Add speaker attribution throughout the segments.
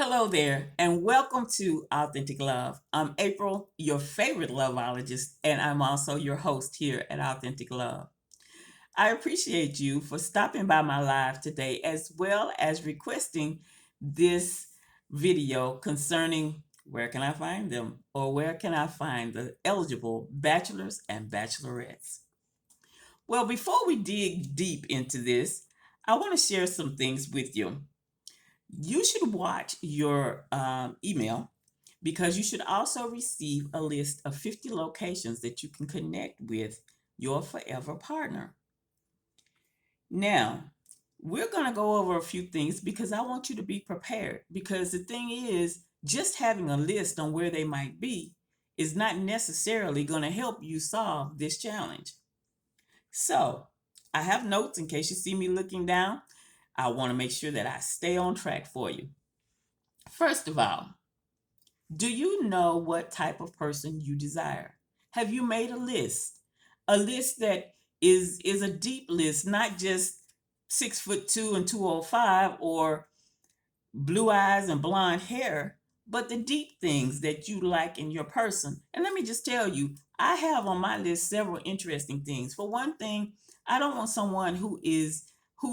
Speaker 1: Hello there, and welcome to Authentic Love. I'm April, your favorite loveologist, and I'm also your host here at Authentic Love. I appreciate you for stopping by my live today, as well as requesting this video concerning where can I find them or where can I find the eligible bachelors and bachelorettes. Well, before we dig deep into this, I want to share some things with you. You should watch your email because you should also receive a list of 50 locations that you can connect with your forever partner. Now, we're going to go over a few things because I want you to be prepared. Because the thing is, just having a list on where they might be is not necessarily going to help you solve this challenge. So, I have notes in case you see me looking down. I want to make sure that I stay on track for you. First of all, do you know what type of person you desire? Have you made a list? A list that is a deep list, not just 6'2" and 205 or blue eyes and blonde hair, but the deep things that you like in your person. And let me just tell you, I have on my list several interesting things. For one thing, I don't want someone who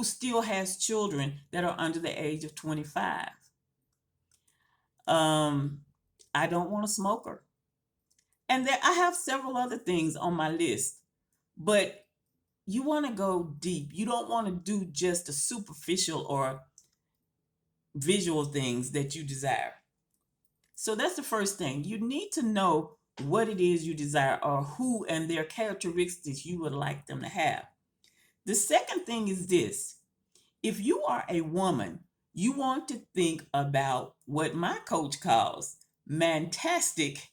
Speaker 1: still has children that are under the age of 25. Um, I don't want a smoker. And there, I have several other things on my list, but you want to go deep. You don't want to do just the superficial or visual things that you desire. So that's the first thing. You need to know what it is you desire or who and their characteristics you would like them to have. The second thing is this: if you are a woman, you want to think about what my coach calls Mantastic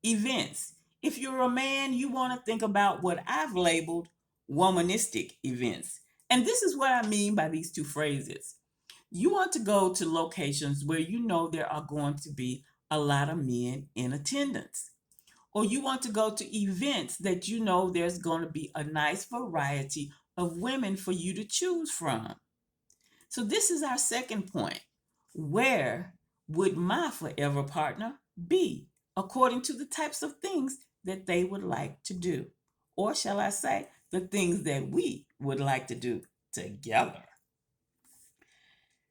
Speaker 1: events. If you're a man, you want to think about what I've labeled Womanistic events. And this is what I mean by these two phrases. You want to go to locations where you know there are going to be a lot of men in attendance. Or you want to go to events that you know there's going to be a nice variety of women for you to choose from. So, this is our second point. Where would my forever partner be according to the types of things that they would like to do? Or shall I say, the things that we would like to do together?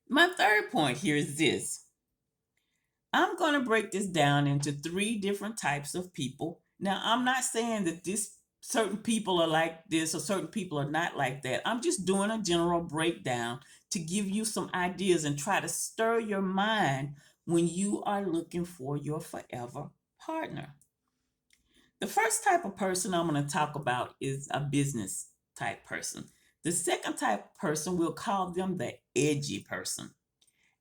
Speaker 1: My third point here is this: I'm going to break this down into three different types of people. Now, I'm not saying that this certain people are like this or certain people are not like that. I'm just doing a general breakdown to give you some ideas and try to stir your mind when you are looking for your forever partner. The first type of person I'm going to talk about is a business type person. The second type of person, we'll call them the edgy person.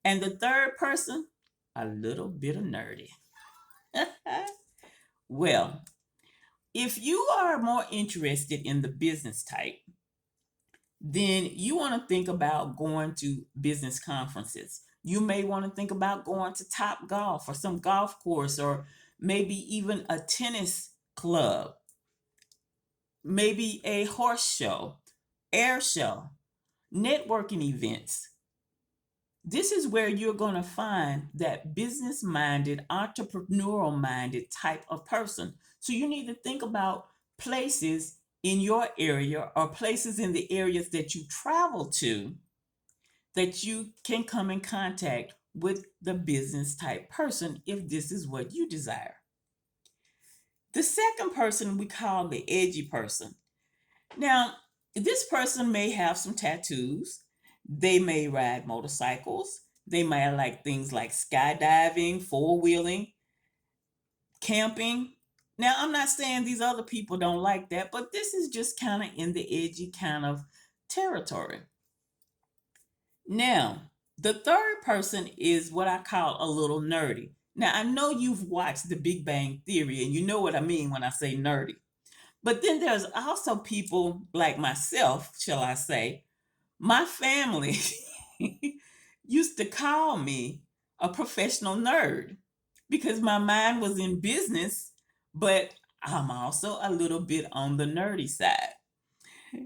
Speaker 1: And the third person, a little bit of nerdy. Well, if you are more interested in the business type, then you want to think about going to business conferences. You may want to think about going to Top Golf or some golf course or maybe even a tennis club, maybe a horse show, air show, networking events. This is where you're going to find that business minded, entrepreneurial minded type of person. So you need to think about places in your area or places in the areas that you travel to that you can come in contact with the business type person if this is what you desire. The second person we call the edgy person. Now, this person may have some tattoos. They may ride motorcycles. They may like things like skydiving, four wheeling, camping. Now, I'm not saying these other people don't like that, but this is just kind of in the edgy kind of territory. Now, the third person is what I call a little nerdy. Now, I know you've watched The Big Bang Theory and you know what I mean when I say nerdy. But then there's also people like myself, shall I say, my family used to call me a professional nerd because my mind was in business, but I'm also a little bit on the nerdy side.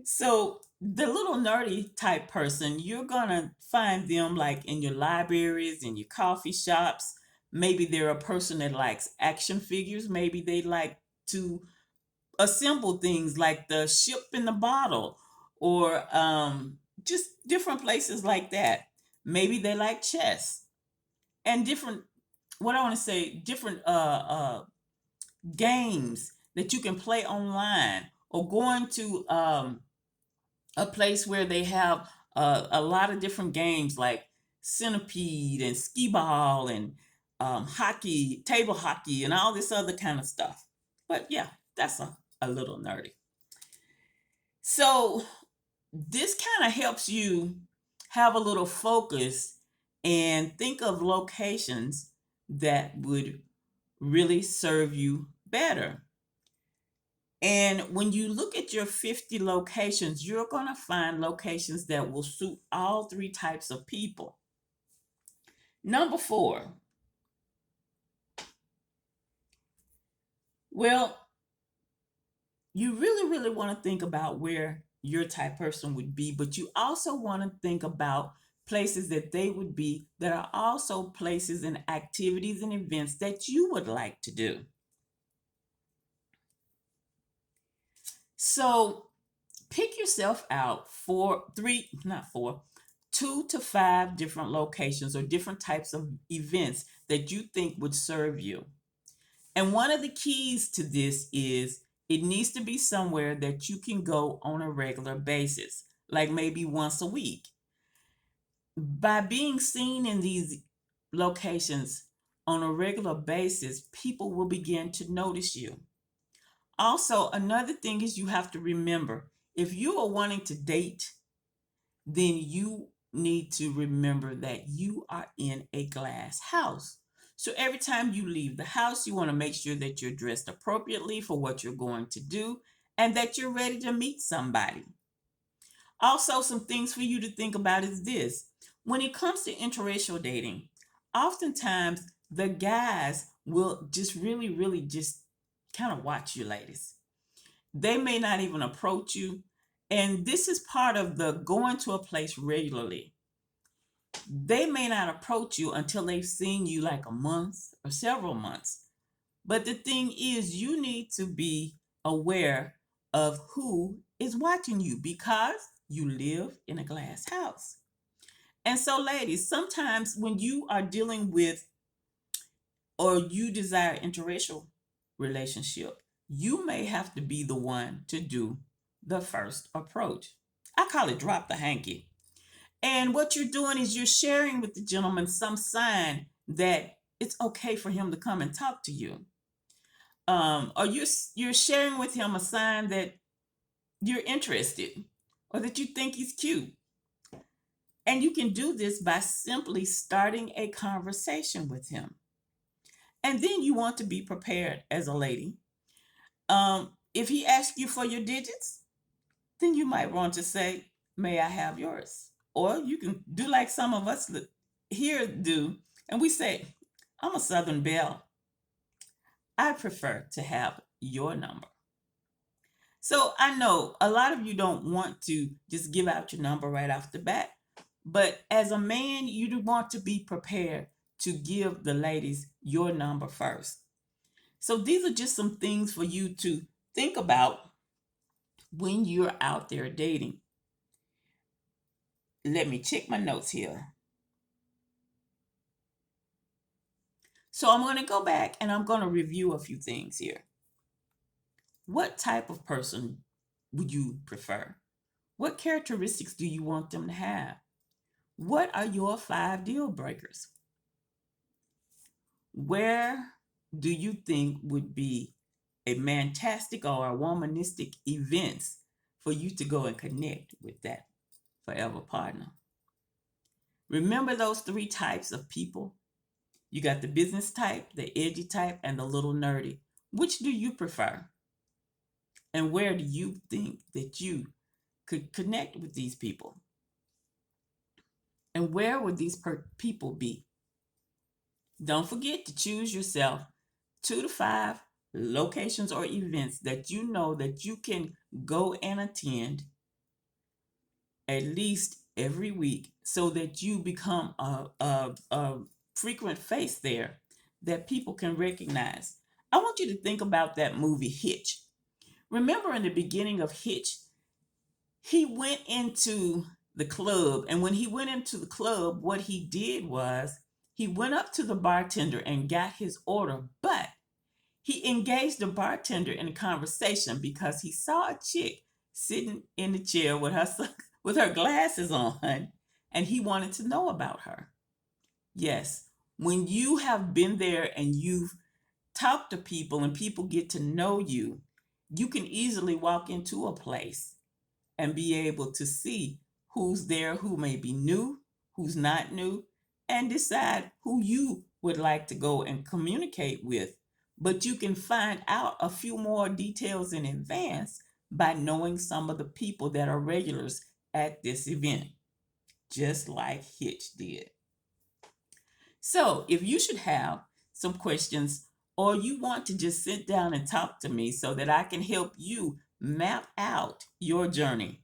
Speaker 1: So The little nerdy type person, you're gonna find them like in your libraries, in your coffee shops. Maybe they're a person that likes action figures. Maybe they like to assemble things like the ship in the bottle, or just different places like that. Maybe they like chess and different, what I want to say, different games that you can play online, or going to a place where they have a lot of different games like centipede and skee ball and hockey, table hockey, and all this other kind of stuff. But yeah, that's a little nerdy. So this kind of helps you have a little focus and think of locations that would really serve you better. And when you look at your 50 locations, you're going to find locations that will suit all three types of people. Number 4. Well, you really, really want to think about where your type person would be, but you also want to think about places that they would be that are also places and activities and events that you would like to do. So pick yourself out for 2 to 5 different locations or different types of events that you think would serve you. And one of the keys to this is it needs to be somewhere that you can go on a regular basis, like maybe once a week. By being seen in these locations on a regular basis, people will begin to notice you. Also, another thing is you have to remember, if you are wanting to date, then you need to remember that you are in a glass house. So every time you leave the house, you want to make sure that you're dressed appropriately for what you're going to do and that you're ready to meet somebody. Also, some things for you to think about is this. When it comes to interracial dating, oftentimes the guys will just really, really just kind of watch you ladies. They may not even approach you. And this is part of the going to a place regularly. They may not approach you until they've seen you like a month or several months. But the thing is, you need to be aware of who is watching you because you live in a glass house. And so, ladies, sometimes when you are dealing with or you desire interracial relationship, you may have to be the one to do the first approach. I call it drop the hanky. And what you're doing is you're sharing with the gentleman some sign that it's okay for him to come and talk to you. Or you're sharing with him a sign that you're interested or that you think he's cute. And you can do this by simply starting a conversation with him. And then you want to be prepared as a lady. If he asks you for your digits, then you might want to say, may I have yours? Or you can do like some of us here do, and we say, I'm a Southern Belle. I prefer to have your number. So I know a lot of you don't want to just give out your number right off the bat, but as a man, you do want to be prepared to give the ladies your number first. So these are just some things for you to think about when you're out there dating. Let me check my notes here. So I'm going to go back and I'm going to review a few things here. What type of person would you prefer? What characteristics do you want them to have? What are your 5 deal breakers? Where do you think would be a Mantastic or a Womanistic events for you to go and connect with that forever partner? Remember those 3 types of people? You got the business type, the edgy type, and the little nerdy. Which do you prefer? And where do you think that you could connect with these people? And where would these people be? Don't forget to choose yourself 2 to 5 locations or events that you know that you can go and attend at least every week so that you become a frequent face there that people can recognize. I want you to think about that movie Hitch. Remember in the beginning of Hitch, he went into the club, and when he went into the club, what he did was he went up to the bartender and got his order, but he engaged the bartender in a conversation because he saw a chick sitting in the chair with her with her glasses on, and he wanted to know about her. Yes, when you have been there and you've talked to people and people get to know you, you can easily walk into a place and be able to see who's there, who may be new, who's not new, and decide who you would like to go and communicate with. But you can find out a few more details in advance by knowing some of the people that are regulars at this event, just like Hitch did. So, if you should have some questions or you want to just sit down and talk to me so that I can help you map out your journey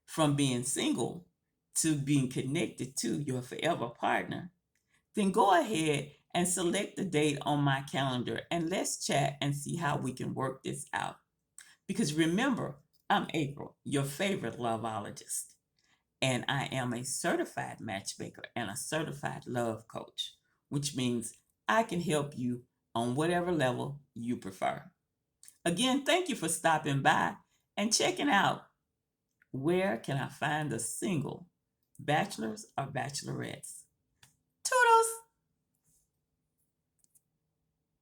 Speaker 1: from being single to being connected to your forever partner, then go ahead and select the date on my calendar and let's chat and see how we can work this out. Because remember, I'm April, your favorite loveologist, and I am a certified matchmaker and a certified love coach, which means I can help you on whatever level you prefer. Again, thank you for stopping by and checking out Where Can I Find the Single Bachelors or Bachelorettes.